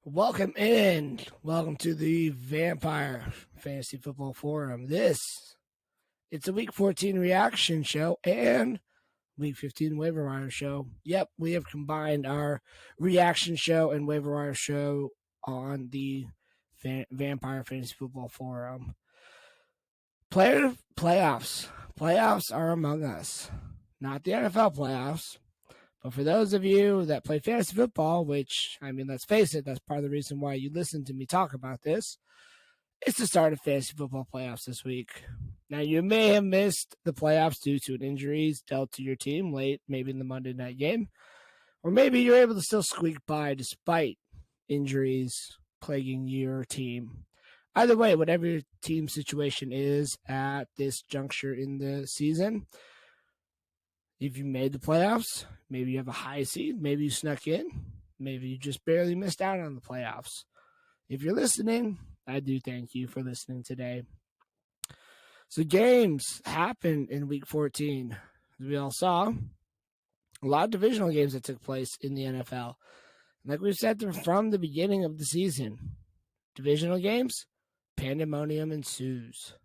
Welcome in. Welcome to the Vampire Fantasy Football Forum. It's a Week 14 reaction show and Week 15 waiver wire show. Yep, we have combined our reaction show and waiver wire show on the Vampire Fantasy Football Forum. Playoffs. Playoffs are among us. Not the NFL playoffs. But for those of you that play fantasy football, which, let's face it, that's part of the reason why you listen to me talk about this, it's the start of fantasy football playoffs this week. Now, you may have missed the playoffs due to an injuries dealt to your team late, maybe in the Monday night game, or maybe you're able to still squeak by despite injuries plaguing your team. Either way, whatever your team situation is at this juncture in the season, if you made the playoffs, maybe you have a high seed, maybe you snuck in, maybe you just barely missed out on the playoffs. If you're listening, I do thank you for listening today. So games happened in Week 14. As we all saw, a lot of divisional games that took place in the NFL. Like we've said from the beginning of the season, divisional games, pandemonium ensues.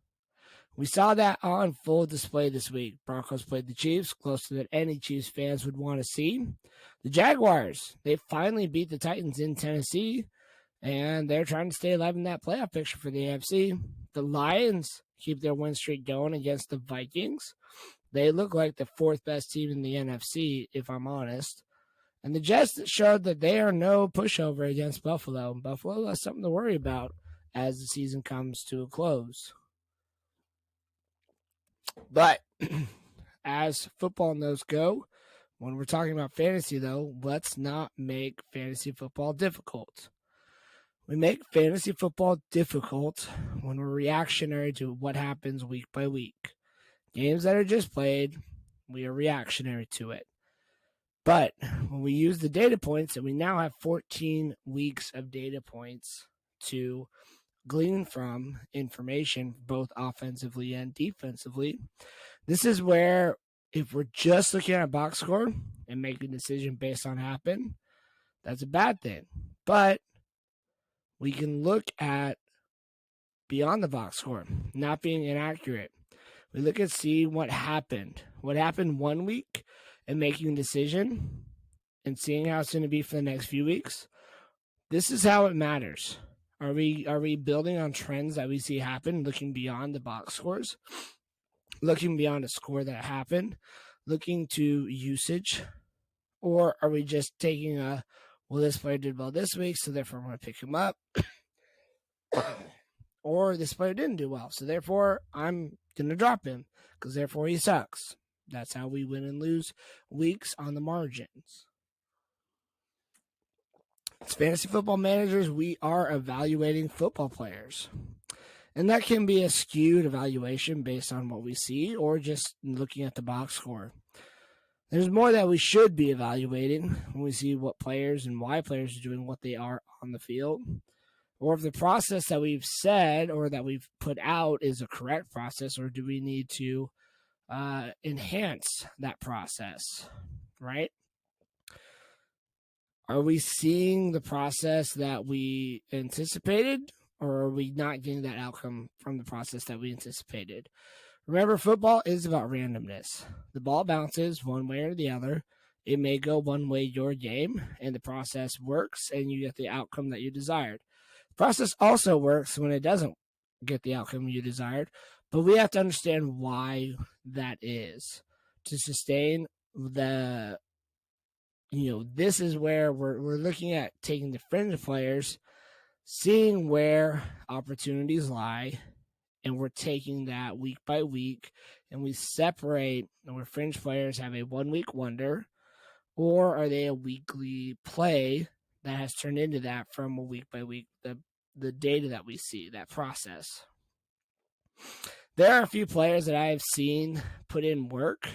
We saw that on full display this week. Broncos played the Chiefs, closer than any Chiefs fans would want to see. The Jaguars, they finally beat the Titans in Tennessee, and they're trying to stay alive in that playoff picture for the AFC. The Lions keep their win streak going against the Vikings. They look like the fourth best team in the NFC, if I'm honest. And the Jets showed that they are no pushover against Buffalo. Buffalo has something to worry about as the season comes to a close. But as football notes go, when we're talking about fantasy, though, let's not make fantasy football difficult. We make fantasy football difficult when we're reactionary to what happens week by week. Games that are just played, we are reactionary to it. But when we use the data points, and we now have 14 weeks of data points to glean from information, both offensively and defensively, this is where if we're just looking at a box score and making a decision based on happen, that's a bad thing. But we can look at beyond the box score, not being inaccurate. We look at see what happened 1 week and making a decision and seeing how it's going to be for the next few weeks. This is how it matters. Are we building on trends that we see happen, looking beyond the box scores, looking beyond a score that happened, looking to usage, or are we just taking this player did well this week, so therefore I'm going to pick him up, or this player didn't do well, so therefore I'm going to drop him because therefore he sucks. That's how we win and lose weeks on the margins. As fantasy football managers, we are evaluating football players. And that can be a skewed evaluation based on what we see or just looking at the box score. There's more that we should be evaluating when we see what players and why players are doing what they are on the field. Or if the process that we've said or that we've put out is a correct process, or do we need to enhance that process, right? Are we seeing the process that we anticipated, or are we not getting that outcome from the process that we anticipated? Remember, football is about randomness. The ball bounces one way or the other. It may go one way your game, and the process works, and you get the outcome that you desired. The process also works when it doesn't get the outcome you desired, but we have to understand why that is to sustain the. This is where we're looking at taking the fringe players, seeing where opportunities lie, and we're taking that week by week, and we separate where fringe players have a 1 week wonder, or are they a weekly play that has turned into that from a week by week, the data that we see, that process. There are a few players that I have seen put in work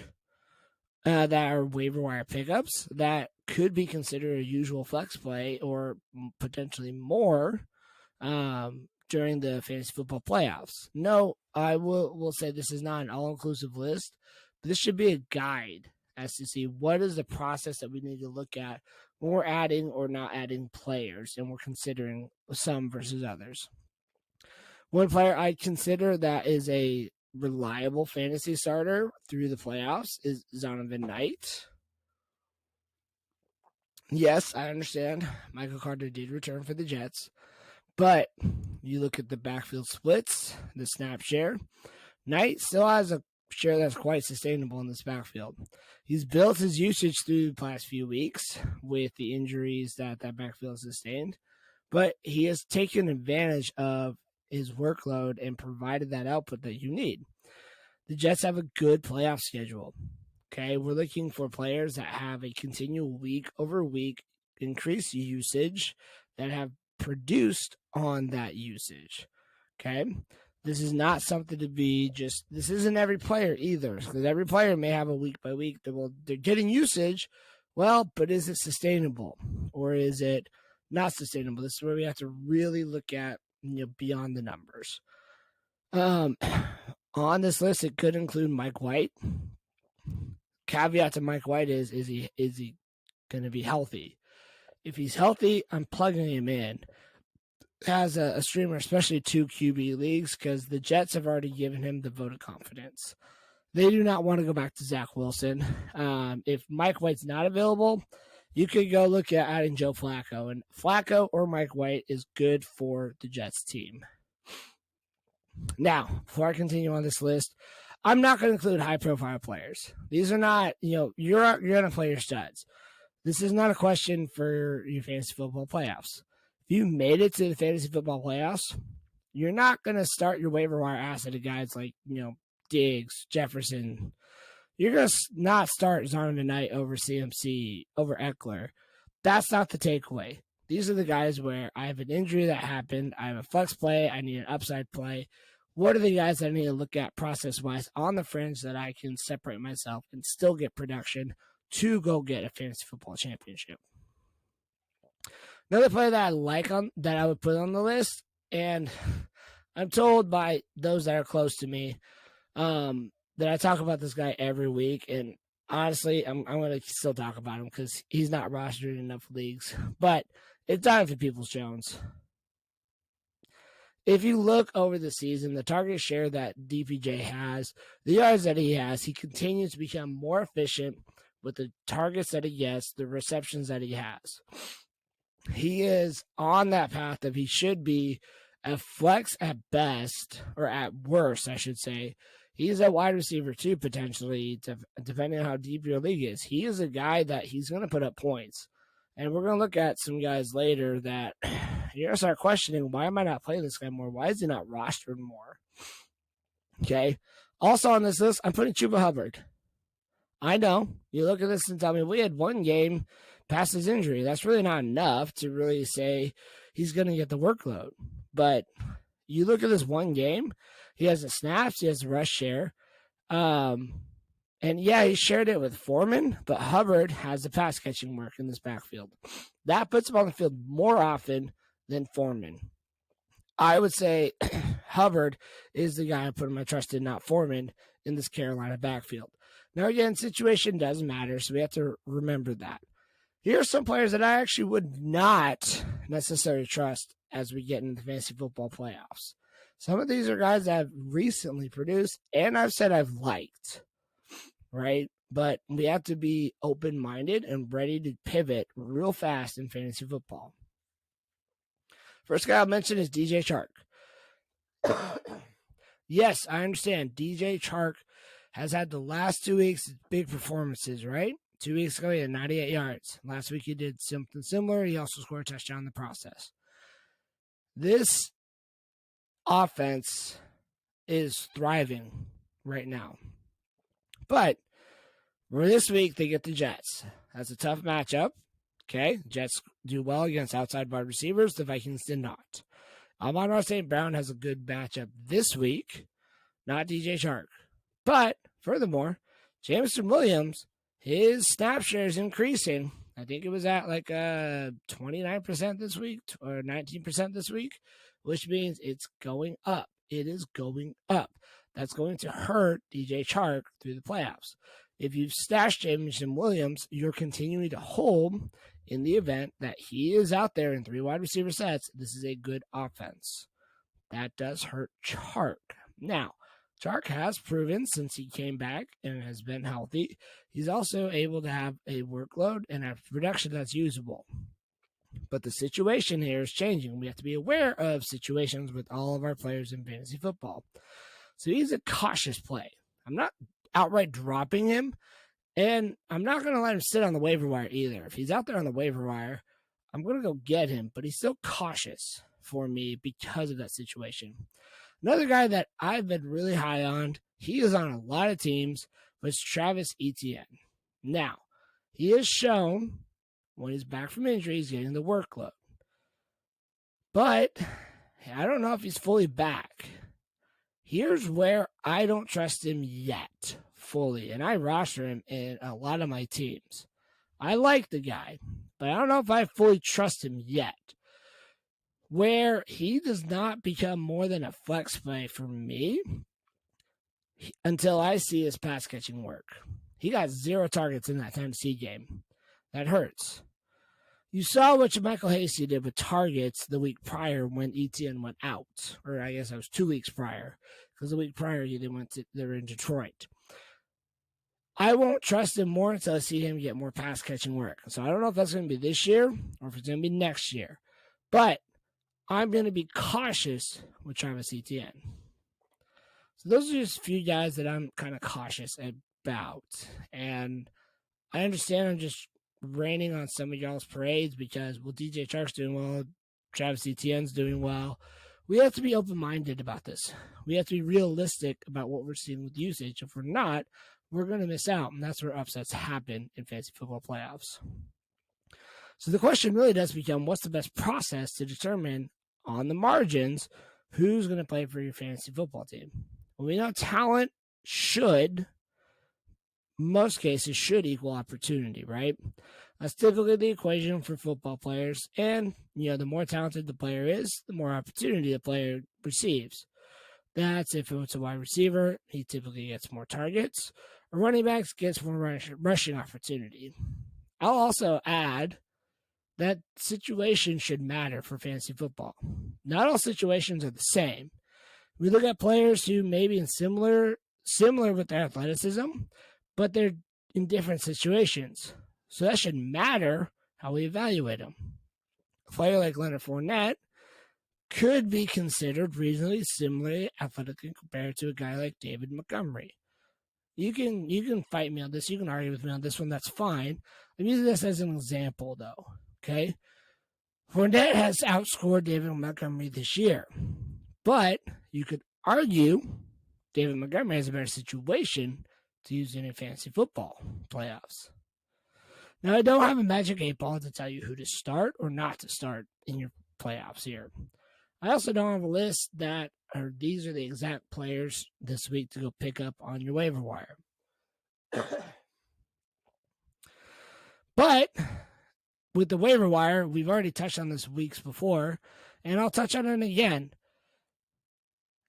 that are waiver wire pickups that could be considered a usual flex play or potentially more during the fantasy football playoffs. No, I will say this is not an all-inclusive list, but this should be a guide as to see what is the process that we need to look at when we're adding or not adding players, and we're considering some versus others. One player I consider that is a reliable fantasy starter through the playoffs is Zonovan Knight. Yes, I understand Michael Carter did return for the Jets, but you look at the backfield splits, the snap share, Knight still has a share that's quite sustainable in this backfield. He's built his usage through the past few weeks with the injuries that backfield sustained, but he has taken advantage of his workload and provided that output that you need. The Jets have a good playoff schedule. Okay, we're looking for players that have a continual week over week increased usage that have produced on that usage. Okay, this is not something to be just, this isn't every player either, because every player may have a week by week that, well, they're getting usage. Well, but is it sustainable or is it not sustainable? This is where we have to really look at, beyond the numbers. On this list, it could include Mike White. Caveat to Mike White is he going to be healthy? If he's healthy, I'm plugging him in as a streamer, especially 2 QB leagues, because the Jets have already given him the vote of confidence. They do not want to go back to Zach Wilson. If Mike White's not available, you could go look at adding Joe Flacco. And Flacco or Mike White is good for the Jets team. Now, before I continue on this list, I'm not going to include high-profile players. These are not, you're going to play your studs. This is not a question for your fantasy football playoffs. If you made it to the fantasy football playoffs, you're not going to start your waiver wire asset of guys like, Diggs, Jefferson. You're going to not start Zonovan Knight over CMC, over Eckler. That's not the takeaway. These are the guys where I have an injury that happened. I have a flex play. I need an upside play. What are the guys that I need to look at process-wise on the fringe that I can separate myself and still get production to go get a fantasy football championship? Another player that I like that I would put on the list, and I'm told by those that are close to me that I talk about this guy every week, and honestly, I'm going to still talk about him because he's not rostered in enough leagues, but it's Donovan Peoples-Jones. If you look over the season, the target share that DPJ has, the yards that he has, he continues to become more efficient with the targets that he gets, the receptions that he has. He is on that path that he should be a flex at best, or at worst, I should say. He's a wide receiver too, potentially, depending on how deep your league is. He is a guy that he's going to put up points. And we're going to look at some guys later that you're going to start questioning, why am I not playing this guy more? Why is he not rostered more? Okay. Also on this list, I'm putting Chuba Hubbard. I know. You look at this and tell me, we had one game past his injury. That's really not enough to really say he's going to get the workload. But you look at this one game, he has the snaps, he has the rush share. And yeah, he shared it with Foreman, but Hubbard has the pass catching work in this backfield. That puts him on the field more often than Foreman. I would say Hubbard is the guy I'm putting my trust in, not Foreman, in this Carolina backfield. Now, again, situation does matter, so we have to remember that. Here are some players that I actually would not necessarily trust as we get into the fantasy football playoffs. Some of these are guys that have recently produced, and I've said I've liked, right? But we have to be open-minded and ready to pivot real fast in fantasy football. First guy I'll mention is DJ Chark. Yes, I understand. DJ Chark has had the last 2 weeks big performances, right? 2 weeks ago, he had 98 yards. Last week, he did something similar. He also scored a touchdown in the process. This offense is thriving right now. But for this week, they get the Jets. That's a tough matchup. Okay, Jets do well against outside wide receivers. The Vikings did not. Amon-Ra St. Brown has a good matchup this week, not DJ Chark. But furthermore, Jameson Williams, his snap share is increasing. I think it was at like 29% this week or 19% this week, which means it's going up. It is going up. That's going to hurt DJ Chark through the playoffs. If you've stashed Jameson Williams, you're continuing to hold, in the event that he is out there in 3 wide receiver sets, this is a good offense. That does hurt Chark. Now, Chark has proven since he came back and has been healthy, he's also able to have a workload and a production that's usable. But the situation here is changing. We have to be aware of situations with all of our players in fantasy football. So he's a cautious play. I'm not outright dropping him, and I'm not going to let him sit on the waiver wire either. If he's out there on the waiver wire, I'm going to go get him, but he's still cautious for me because of that situation. Another guy that I've been really high on, he is on a lot of teams, was Travis Etienne. Now, he has shown when he's back from injury, he's getting the workload. But I don't know if he's fully back. Here's where I don't trust him yet fully, and I roster him in a lot of my teams. I like the guy, but I don't know if I fully trust him yet. Where he does not become more than a flex play for me until I see his pass catching work. He got 0 targets in that Tennessee game. That hurts. You saw what Michael Hasty did with targets the week prior when Etienne went out. Or I guess that was 2 weeks prior. Because the week prior they were in Detroit. I won't trust him more until I see him get more pass catching work. So I don't know if that's going to be this year or if it's going to be next year. But I'm going to be cautious with Travis Etienne. So those are just a few guys that I'm kind of cautious about. And I understand I'm just raining on some of y'all's parades because, well, DJ Chark's doing well, Travis Etienne's doing well. We have to be open-minded about this. We have to be realistic about what we're seeing with usage. If we're not, we're going to miss out, and that's where upsets happen in fantasy football playoffs. So the question really does become, what's the best process to determine on the margins who's going to play for your fantasy football team? Well, we know talent most cases should equal opportunity, right? That's typically the equation for football players. And, the more talented the player is, the more opportunity the player receives. That's if it's a wide receiver, he typically gets more targets. A running back gets more rushing opportunity. I'll also add that situation should matter for fantasy football. Not all situations are the same. We look at players who may be similar with their athleticism, but they're in different situations. So that should matter how we evaluate them. A player like Leonard Fournette could be considered reasonably similarly athletically compared to a guy like David Montgomery. You can fight me on this. You can argue with me on this one. That's fine. I'm using this as an example, though. Okay? Fournette has outscored David Montgomery this year. But you could argue David Montgomery has a better situation to use in a fantasy football playoffs. Now, I don't have a magic 8 ball to tell you who to start or not to start in your playoffs here. I also don't have a list these are the exact players this week to go pick up on your waiver wire. But with the waiver wire, we've already touched on this weeks before, and I'll touch on it again.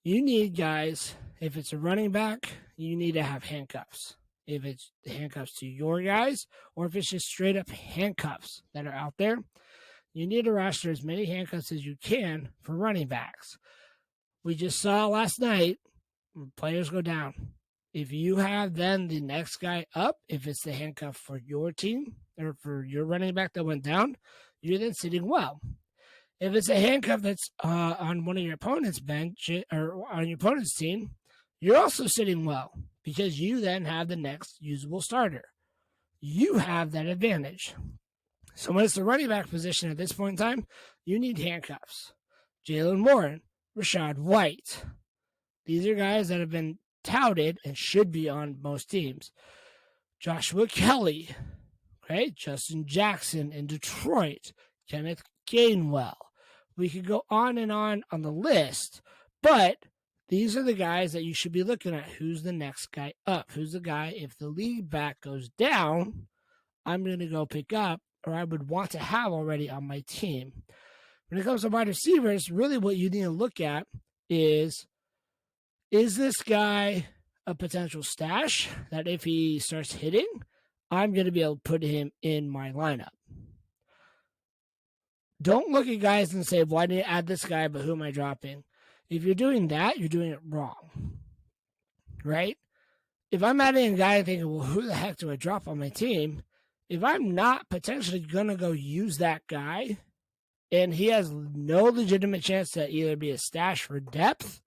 You need guys, if it's a running back, you need to have handcuffs. If it's handcuffs to your guys, or if it's just straight up handcuffs that are out there, you need to roster as many handcuffs as you can for running backs. We just saw last night, players go down. If you have then the next guy up, if it's the handcuff for your team or for your running back that went down, you're then sitting well. If it's a handcuff that's on one of your opponent's bench or on your opponent's team, you're also sitting well because you then have the next usable starter. You have that advantage. So when it's the running back position at this point in time, you need handcuffs. Jalen Warren, Rachaad White. These are guys that have been touted and should be on most teams. Joshua Kelly, okay? Justin Jackson in Detroit, Kenneth Gainwell. We could go on and on the list, but these are the guys that you should be looking at. Who's the next guy up? Who's the guy, if the lead back goes down, I'm going to go pick up, or I would want to have already on my team. When it comes to wide receivers, really what you need to look at is this guy a potential stash that if he starts hitting, I'm going to be able to put him in my lineup? Don't look at guys and say, well, I need to add this guy, but who am I dropping? If you're doing that, you're doing it wrong, right? If I'm adding a guy and thinking, well, who the heck do I drop on my team? If I'm not potentially going to go use that guy and he has no legitimate chance to either be a stash for depth,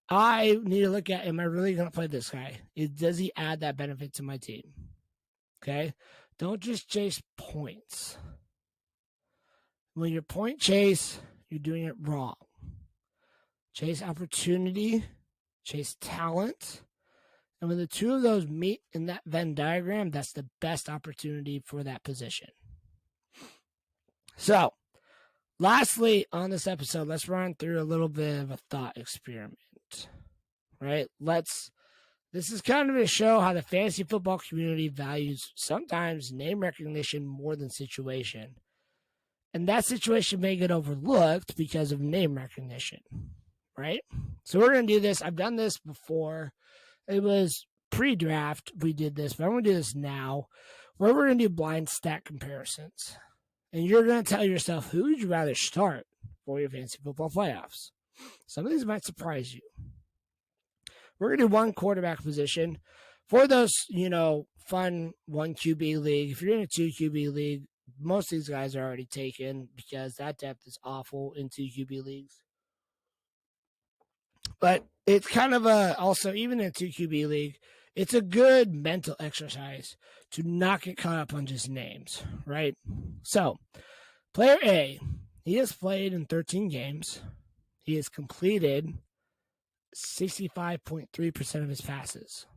I need to look at, am I really going to play this guy? Does he add that benefit to my team? Okay? Don't just chase points. When you're point chase, you're doing it wrong. Chase opportunity, chase talent. And when the two of those meet in that Venn diagram, that's the best opportunity for that position. So, lastly, on this episode, let's run through a little bit of a thought experiment, right? This is kind of to show how the fantasy football community values sometimes name recognition more than situation. And that situation may get overlooked because of name recognition, right? So we're going to do this. I've done this before. It was pre-draft we did this, but I'm going to do this now, where we're going to do blind stat comparisons. And you're going to tell yourself, who would you rather start for your fantasy football playoffs? Some of these might surprise you. We're going to do one quarterback position. For those, fun 1 QB league, if you're in a 2 QB league, most of these guys are already taken because that depth is awful in 2 QB leagues. But it's kind of also, even in a 2 QB league, it's a good mental exercise to not get caught up on just names, right? So, player A, he has played in 13 games. He has completed 65.3% of his passes.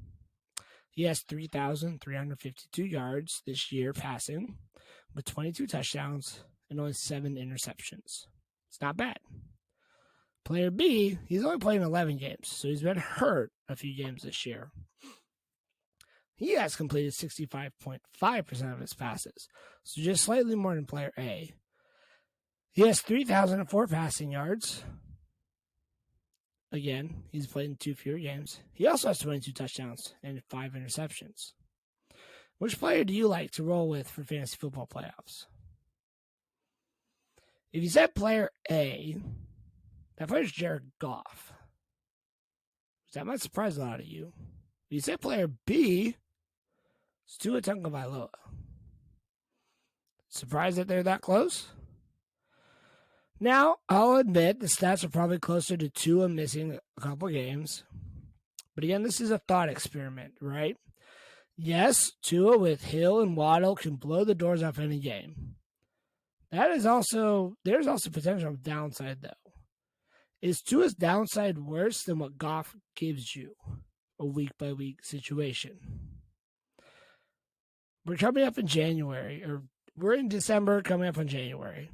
He has 3,352 yards this year passing with 22 touchdowns and only 7 interceptions. It's not bad. Player B, he's only played in 11 games, so he's been hurt a few games this year. He has completed 65.5% of his passes, so just slightly more than player A. He has 3,004 passing yards. Again, he's played in 2 fewer games. He also has 22 touchdowns and 5 interceptions. Which player do you like to roll with for fantasy football playoffs? If you said player A, that player is Jared Goff. That might surprise a lot of you. If you said player B, it's Tua Tagovailoa. Surprised that they're that close? Now, I'll admit the stats are probably closer to Tua missing a couple games. But again, this is a thought experiment, right? Yes, Tua with Hill and Waddle can blow the doors off any game. There's also potential downside, though. Is Tua's downside worse than what Goff gives you? A week-by-week situation. We're coming up in January, or we're in December, coming up in January.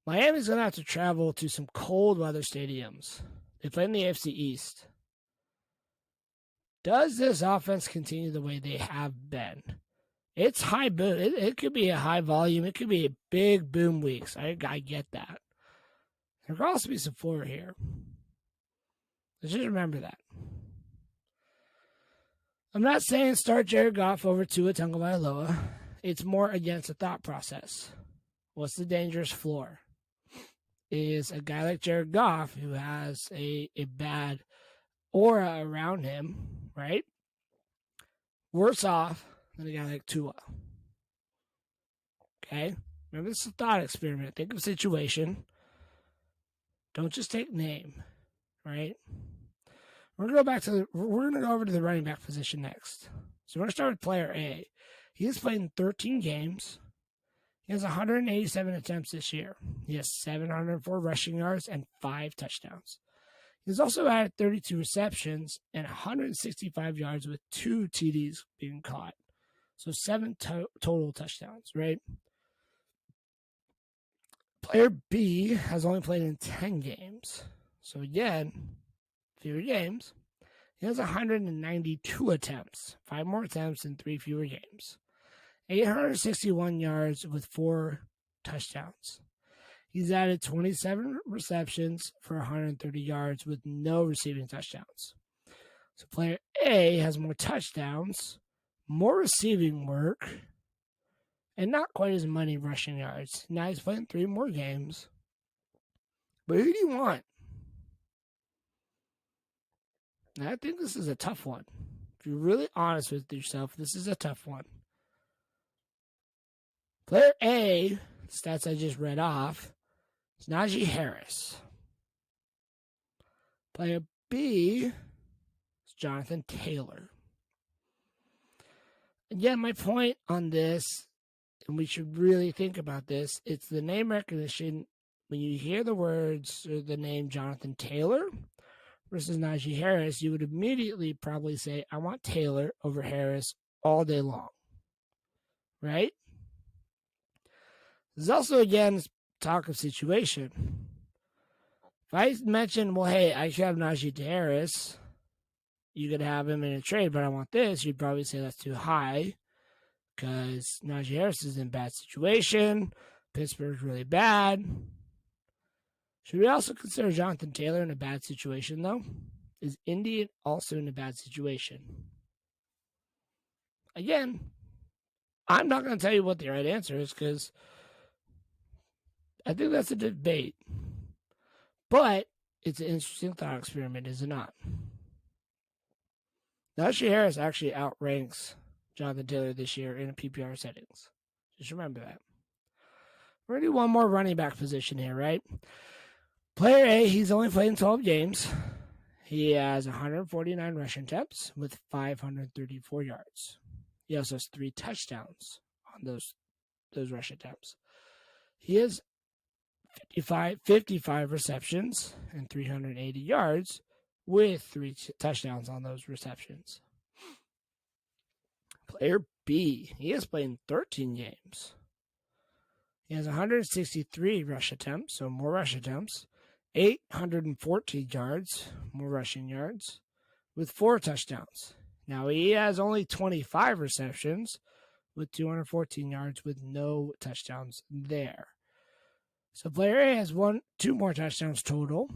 Miami's going to have to travel to some cold weather stadiums. They play in the AFC East. Does this offense continue the way they have been? It's high boom. It could be a high volume. It could be a big boom weeks. I get that. There could also be some floor here. Let's just remember that. I'm not saying start Jared Goff over Tua Tagovailoa. It's more against a thought process. What's the dangerous floor? Is a guy like Jared Goff, who has a bad aura around him, right? Worse off than a guy like Tua. Okay? Remember, this is a thought experiment. Think of situation. Don't just take name, right? We're gonna go over to the running back position next. So we're gonna start with player A. He has played in 13 games. He has 187 attempts this year. He has 704 rushing yards and 5 touchdowns. He's also had 32 receptions and 165 yards with 2 TDs being caught. So 7 total touchdowns, right? Player B has only played in 10 games. So again, fewer games. He has 192 attempts, 5 more attempts in 3 fewer games. 861 yards with 4 touchdowns. He's added 27 receptions for 130 yards with no receiving touchdowns. So player A has more touchdowns, more receiving work, and not quite as many rushing yards. Now he's playing 3 more games. But who do you want? And I think this is a tough one. If you're really honest with yourself, this is a tough one. Player A, stats I just read off, is Najee Harris. Player B is Jonathan Taylor. Again, my point on this, and we should really think about this, it's the name recognition. When you hear the words or the name Jonathan Taylor versus Najee Harris, you would immediately probably say, I want Taylor over Harris all day long. Right? There's also, again, talk of situation. If I mention, well, hey, I should have Najee Harris, you could have him in a trade, but I want this, you'd probably say that's too high because Najee Harris is in a bad situation. Pittsburgh's really bad. Should we also consider Jonathan Taylor in a bad situation, though? Is Indy also in a bad situation? Again, I'm not going to tell you what the right answer is because I think that's a debate. But it's an interesting thought experiment, is it not? Najee Harris actually outranks Jonathan Taylor this year in PPR settings. Just remember that. We're going to do one more running back position here, right? Player A, he's only played in 12 games. He has 149 rushing attempts with 534 yards. He also has 3 touchdowns on those rush attempts. He has 55 receptions and 380 yards with 3 touchdowns on those receptions. Player B, he has played in 13 games. He has 163 rush attempts, so more rush attempts, 814 yards, more rushing yards, with 4 touchdowns. Now, he has only 25 receptions with 214 yards with no touchdowns there. So player A has 2 more touchdowns total.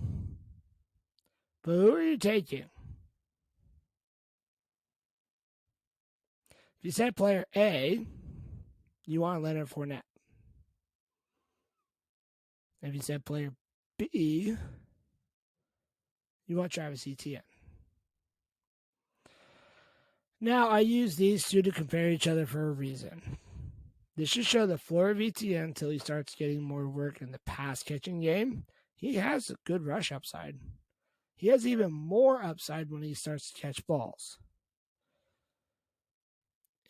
But who are you taking? If you said player A, you want Leonard Fournette. If you said player B, you want Travis Etienne. Now, I use these two to compare each other for a reason. This should show the floor of Etienne until he starts getting more work in the pass-catching game. He has a good rush upside. He has even more upside when he starts to catch balls.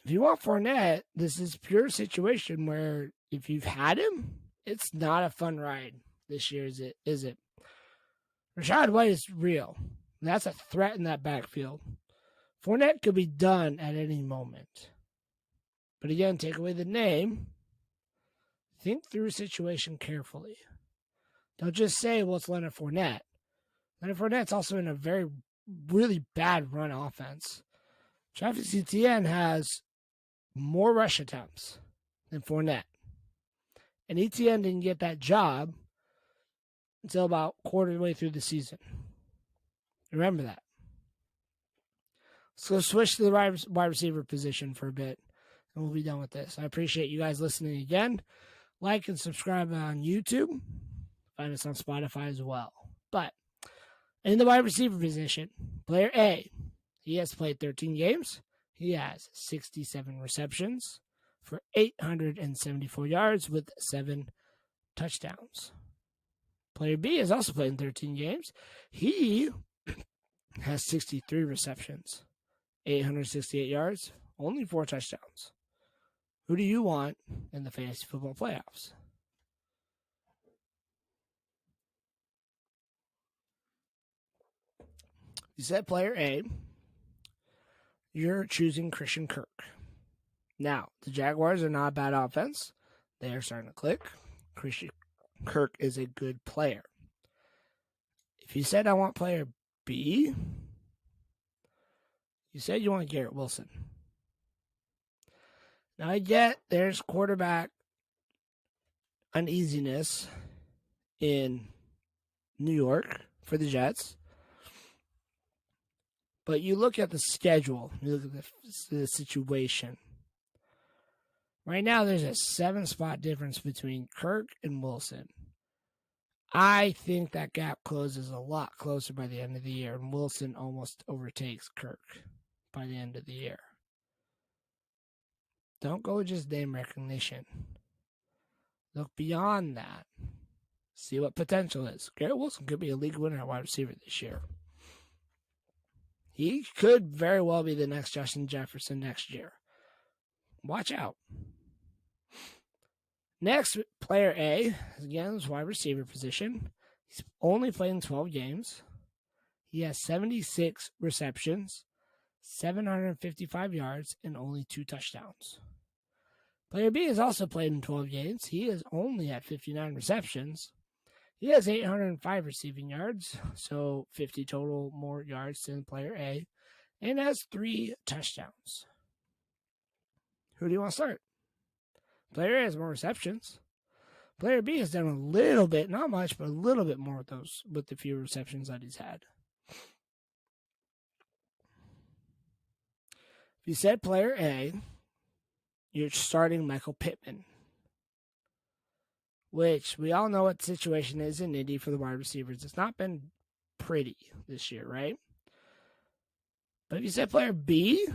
If you want Fournette, this is a pure situation where if you've had him, it's not a fun ride this year, is it? Rachaad White is real. That's a threat in that backfield. Fournette could be done at any moment. But again, take away the name. Think through a situation carefully. Don't just say, well, it's Leonard Fournette. Leonard Fournette's also in a really bad run offense. Travis Etienne has more rush attempts than Fournette. And Etienne didn't get that job until about quarter of the way through the season. Remember that. Let's go switch to the wide receiver position for a bit, and we'll be done with this. I appreciate you guys listening again. Like and subscribe on YouTube. Find us on Spotify as well. But in the wide receiver position, player A, he has played 13 games. He has 67 receptions for 874 yards with 7 touchdowns. Player B has also played in 13 games. He has 63 receptions, 868 yards, only 4 touchdowns. Who do you want in the fantasy football playoffs? You said player A, you're choosing Christian Kirk. Now, the Jaguars are not a bad offense. They are starting to click. Christian Kirk is a good player. If you said I want player B, you said you want Garrett Wilson. Now, I get there's quarterback uneasiness in New York for the Jets. But you look at the schedule, you look at the situation. Right now, there's a 7-spot difference between Kirk and Wilson. I think that gap closes a lot closer by the end of the year, and Wilson almost overtakes Kirk by the end of the year. Don't go with just name recognition. Look beyond that. See what potential is. Garrett Wilson could be a league winner at wide receiver this year. He could very well be the next Justin Jefferson next year. Watch out. Next, player A, again, is wide receiver position. He's only played in 12 games. He has 76 receptions, 755 yards, and only 2 touchdowns. Player B has also played in 12 games. He is only at 59 receptions. He has 805 receiving yards, so 50 total more yards than player A, and has 3 touchdowns. Who do you want to start? Player A has more receptions. Player B has done a little bit, not much, but a little bit more with the few receptions that he's had. If you said player A, you're starting Michael Pittman, which we all know what the situation is in Indy for the wide receivers. It's not been pretty this year, right? But if you said player B,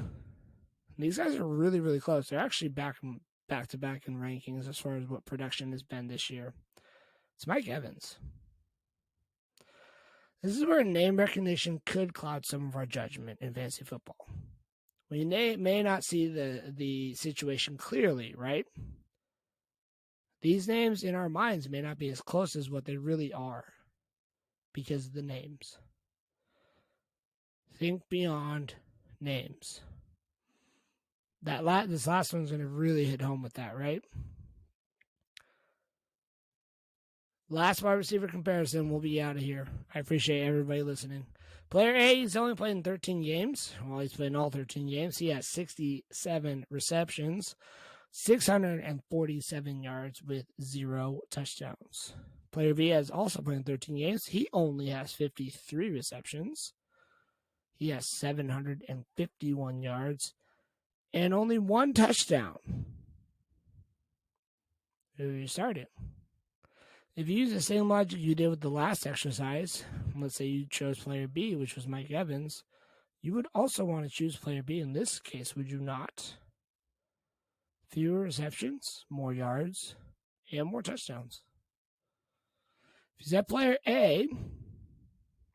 these guys are really, really close. They're actually back-to-back in rankings as far as what production has been this year. It's Mike Evans. This is where name recognition could cloud some of our judgment in fantasy football. We may not see the situation clearly, right? These names in our minds may not be as close as what they really are because of the names. Think beyond names. This last one's going to really hit home with that, right? Last wide receiver comparison, we'll be out of here. I appreciate everybody listening. Player A, he's only played in 13 games. Well, he's played in all 13 games. He has 67 receptions, 647 yards with 0 touchdowns. Player B has also played in 13 games. He only has 53 receptions. He has 751 yards and only 1 touchdown. Who you started? If you use the same logic you did with the last exercise, let's say you chose player B, which was Mike Evans, you would also want to choose player B in this case, would you not? Fewer receptions, more yards, and more touchdowns. If you said player A,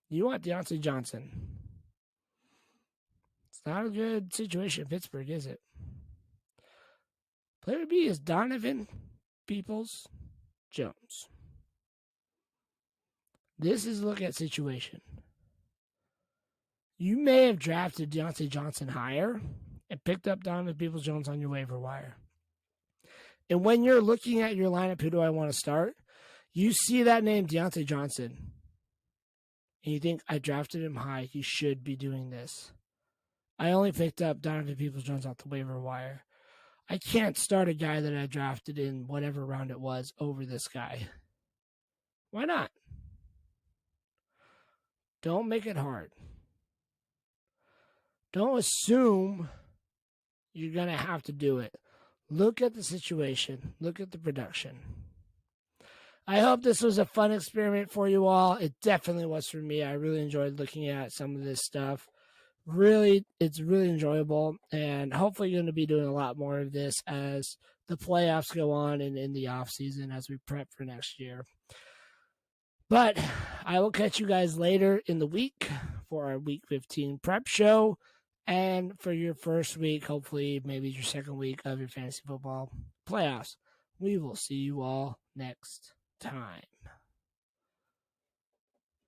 you want Deontay Johnson. It's not a good situation in Pittsburgh, is it? Player B is Donovan Peoples-Jones. This is a look at situation. You may have drafted Deontay Johnson higher and picked up Donovan Peoples-Jones on your waiver wire. And when you're looking at your lineup, who do I want to start? You see that name, Deontay Johnson, and you think, I drafted him high. He should be doing this. I only picked up Donovan Peoples-Jones off the waiver wire. I can't start a guy that I drafted in whatever round it was over this guy. Why not? Don't make it hard. Don't assume you're going to have to do it. Look at the situation. Look at the production. I hope this was a fun experiment for you all. It definitely was for me. I really enjoyed looking at some of this stuff. It's really enjoyable, and hopefully you're going to be doing a lot more of this as the playoffs go on and in the off season as we prep for next year. But I will catch you guys later in the week for our Week 15 prep show, and for your first week, hopefully maybe your second week of your fantasy football playoffs. We will see you all next time.